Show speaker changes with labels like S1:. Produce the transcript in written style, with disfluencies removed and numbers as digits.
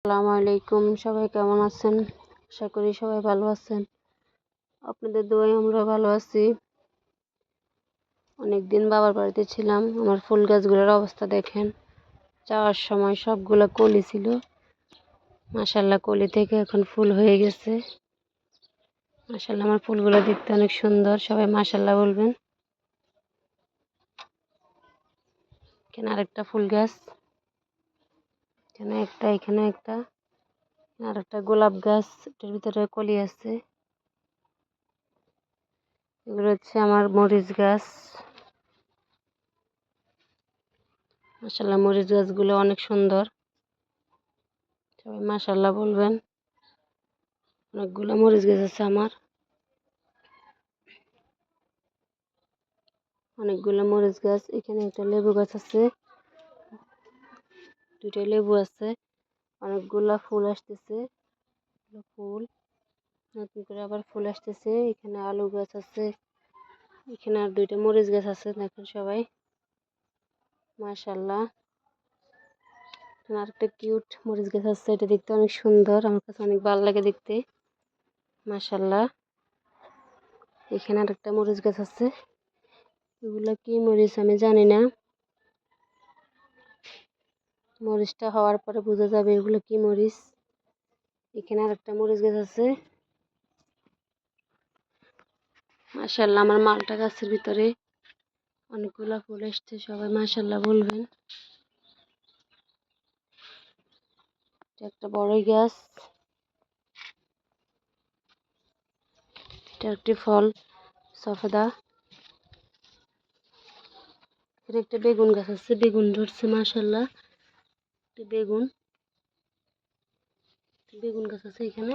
S1: আসসালামু আলাইকুম, সবাই কেমন আছেন? আশা করি সবাই ভালো আছেন। আপনাদের দোয়ায় আমরা ভালো আছি। অনেকদিন বাবার বাড়িতে ছিলাম। আমার ফুল গাছগুলোর অবস্থা দেখেন। যাওয়ার সময় সবগুলো কলি ছিল, মাশাআল্লাহ কলি থেকে এখন ফুল হয়ে গেছে। মাশাআল্লাহ আমার ফুলগুলো দেখতে অনেক সুন্দর, সবাই মাশাআল্লাহ বলবেন। এখানে আরেকটা ফুল গাছ, এখানে একটা আর একটা গোলাপ গাছ, এটার ভিতরে কলি আছে। এগুলো হচ্ছে আমার মরিচ গাছ। মাশাআল্লাহ মরিচ গাছগুলো অনেক সুন্দর, সবাই মাশাআল্লাহ বলবেন। অনেকগুলো মরিচ গাছ আছে আমার, অনেকগুলো মরিচ গাছ। এখানে একটা লেবু গাছ আছে, দুইটা লেবু আছে। অনেকগুলা ফুল আসতেছে, ফুল নতুন করে আবার ফুল আসতেছে। এখানে আলু গাছ আছে, এখানে আর দুইটা মরিচ গাছ আছে। দেখেন সবাই মাশাআল্লাহ। এখানে আরেকটা কিউট মরিচ গাছ আছে, এটা দেখতে অনেক সুন্দর, আমার কাছে অনেক ভালো লাগে দেখতে, মাশাআল্লাহ। এখানে আরেকটা মরিচ গাছ আছে, এগুলা কি মরিচ আমি জানি না, মরিচটা হওয়ার পরে বোঝা যাবে এগুলো কি মরিচ। এখানে আরেকটা মরিচ গাছ আছে। মাশাআল্লাহ আমার মালটা গাছের ভিতরে অনেকগুলা ফুল এসছে, সবাই মাশাআল্লাহ বলবেন। এটা একটা বড়ই গাছ, এটা একটি ফল সফেদা। এখানে একটা বেগুন গাছ আছে, বেগুন ধরছে মাশাআল্লাহ। বেগুন বেগুন গাছ আছে এখানে।